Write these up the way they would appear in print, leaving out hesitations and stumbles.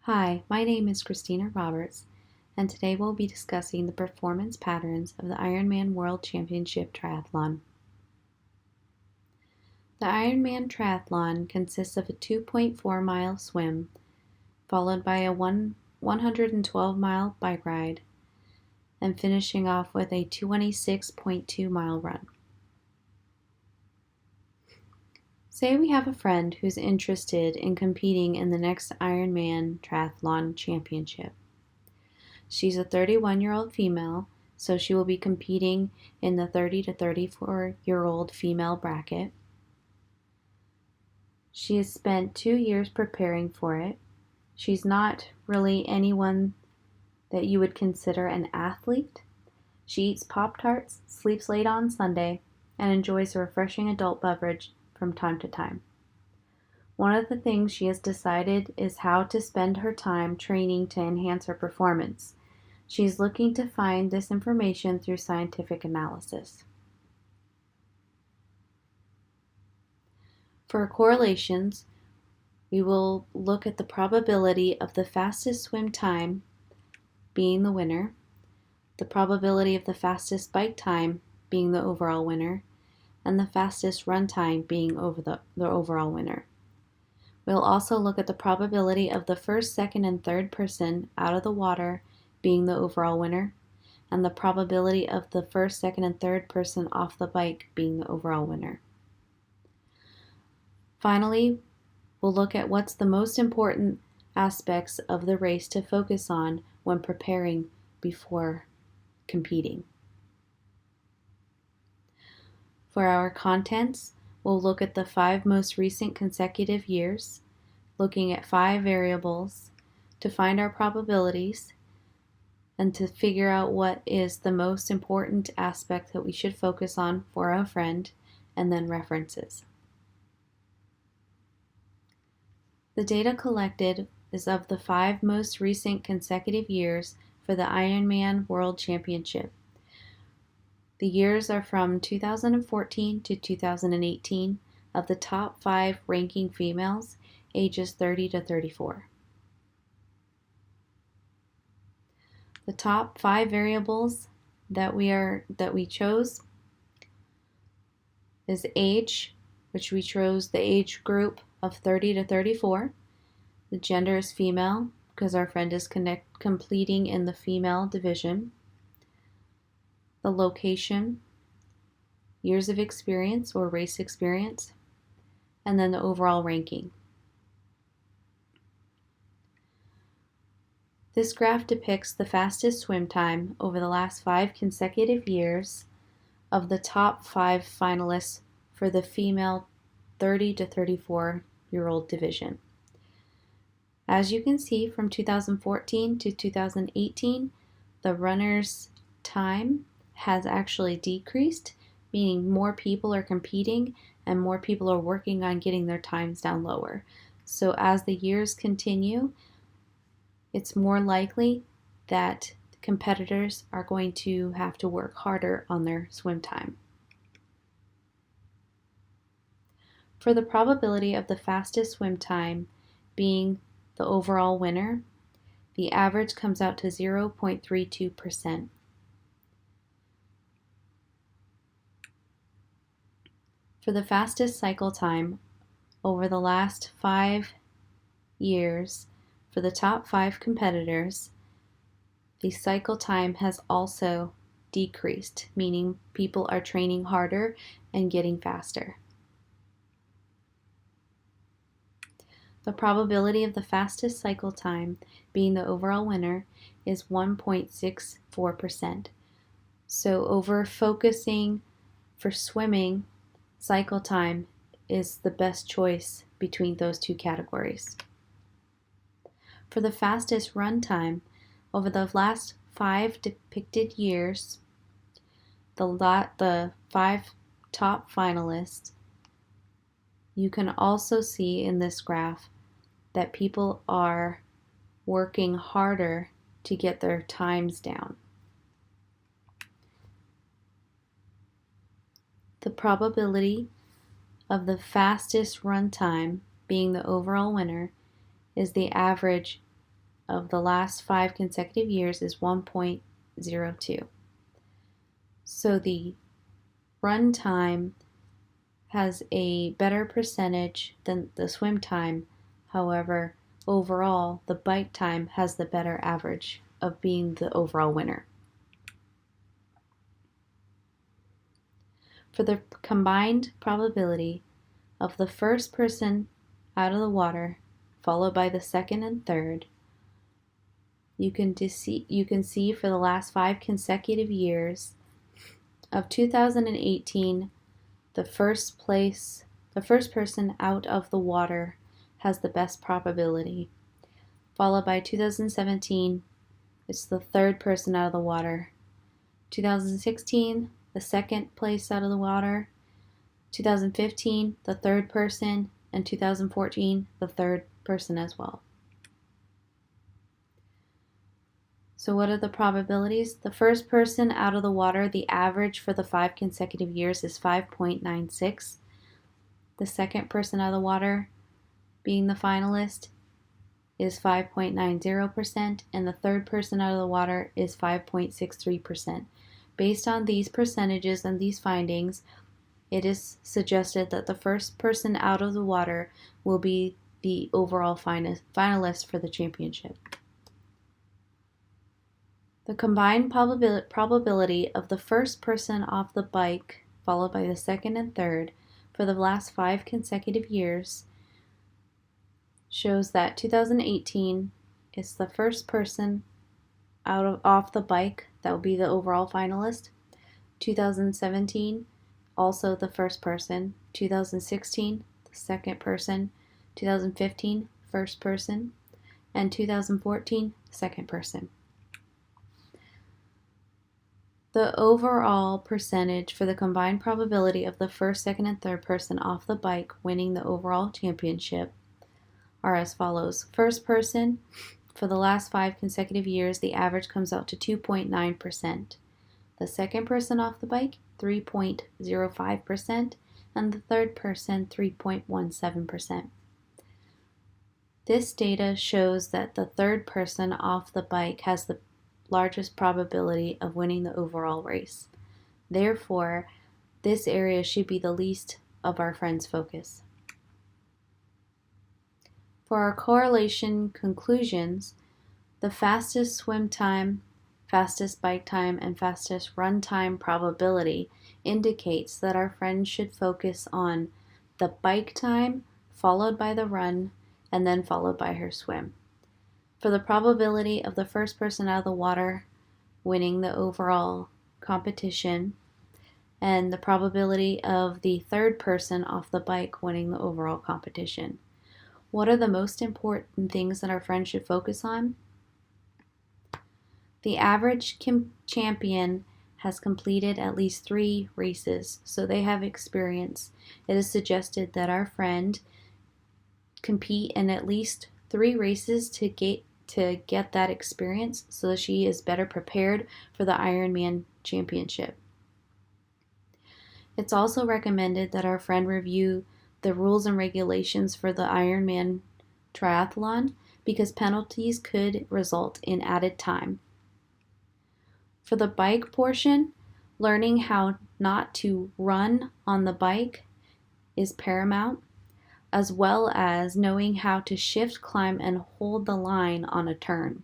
Hi, my name is Christina Roberts, and today we'll be discussing the performance patterns of the Ironman World Championship Triathlon. The Ironman Triathlon consists of a 2.4-mile swim, followed by a 112-mile bike ride, and finishing off with a 26.2-mile run. Say we have a friend who's interested in competing in the next Ironman Triathlon Championship. She's a 31-year-old female, so she will be competing in the 30 to 34-year-old female bracket. She has spent 2 years preparing for it. She's not really anyone that you would consider an athlete. She eats Pop-Tarts, sleeps late on Sunday, and enjoys a refreshing adult beverage from time to time. One of the things she has decided is how to spend her time training to enhance her performance. She's looking to find this information through scientific analysis. For correlations, we will look at the probability of the fastest swim time being the winner, the probability of the fastest bike time being the overall winner, and the fastest run time being the overall winner. We'll also look at the probability of the first, second, and third person out of the water being the overall winner, and the probability of the first, second, and third person off the bike being the overall winner. Finally, we'll look at what's the most important aspects of the race to focus on when preparing before competing. For our contents, we'll look at the 5 most recent consecutive years, looking at 5 variables to find our probabilities and to figure out what is the most important aspect that we should focus on for our friend, and then references. The data collected is of the 5 most recent consecutive years for the Ironman World Championship. The years are from 2014 to 2018 of the top 5 ranking females ages 30 to 34. The top 5 variables that we chose is age, which we chose the age group of 30 to 34. The gender is female because our friend is completing in the female division. The location, years of experience or race experience, and then the overall ranking. This graph depicts the fastest swim time over the last 5 consecutive years of the top 5 finalists for the female 30 to 34-year-old division. As you can see, from 2014 to 2018, the runner's time has actually decreased, meaning more people are competing and more people are working on getting their times down lower. So as the years continue, it's more likely that competitors are going to have to work harder on their swim time. For the probability of the fastest swim time being the overall winner, the average comes out to 0.32%. For the fastest cycle time over the last 5 years for the top 5 competitors, the cycle time has also decreased, meaning people are training harder and getting faster. The probability of the fastest cycle time being the overall winner is 1.64%. So over focusing for swimming, cycle time is the best choice between those 2 categories. For the fastest run time, over the last 5 depicted years, the 5 top finalists, you can also see in this graph that people are working harder to get their times down. The probability of the fastest run time being the overall winner is the average of the last 5 consecutive years is 1.02. So the run time has a better percentage than the swim time. However, overall, the bike time has the better average of being the overall winner. For the combined probability of the first person out of the water, followed by the second and third, you can see for the last 5 consecutive years of 2018, the first person out of the water has the best probability, followed by 2017, it's the third person out of the water. 2016, the second place out of the water. 2015, the third person, and 2014, the third person as well. So what are the probabilities? The first person out of the water, the average for the 5 consecutive years is 5.96. The second person out of the water, being the finalist, is 5.90%, and the third person out of the water is 5.63%. Based on these percentages and these findings, it is suggested that the first person out of the water will be the overall finalist for the championship. The combined probability of the first person off the bike, followed by the second and third, for the last 5 consecutive years shows that 2018 is the first person off the bike that will be the overall finalist. 2017, also the first person. 2016, the second person. 2015, first person. And 2014, second person. The overall percentage for the combined probability of the first, second, and third person off the bike winning the overall championship are as follows. First person, for the last 5 consecutive years, the average comes out to 2.9%. The second person off the bike, 3.05%, and the third person, 3.17%. This data shows that the third person off the bike has the largest probability of winning the overall race. Therefore, this area should be the least of our friends' focus. For our correlation conclusions, the fastest swim time, fastest bike time, and fastest run time probability indicates that our friends should focus on the bike time, followed by the run, and then followed by her swim. For the probability of the first person out of the water winning the overall competition, and the probability of the third person off the bike winning the overall competition. What are the most important things that our friends should focus on? The average champion has completed at least 3 races, so they have experience. It is suggested that our friend compete in at least 3 races to get that experience so that she is better prepared for the Ironman championship. It's also recommended that our friend review the rules and regulations for the Ironman triathlon because penalties could result in added time. For the bike portion, learning how not to run on the bike is paramount, as well as knowing how to shift, climb, and hold the line on a turn.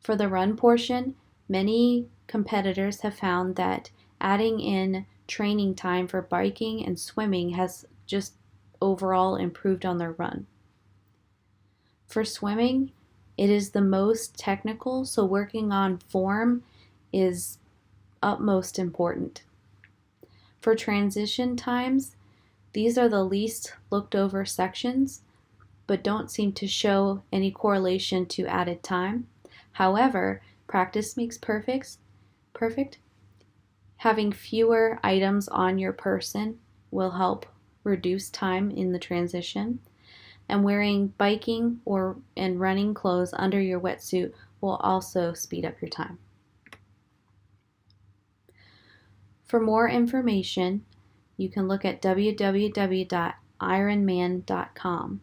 For the run portion, many competitors have found that adding in training time for biking and swimming has just overall improved on their run. For swimming, it is the most technical, so working on form is utmost important. For transition times, these are the least looked over sections, but don't seem to show any correlation to added time. However, practice makes perfect. Having fewer items on your person will help reduce time in the transition, and wearing biking and running clothes under your wetsuit will also speed up your time. For more information, you can look at www.ironman.com.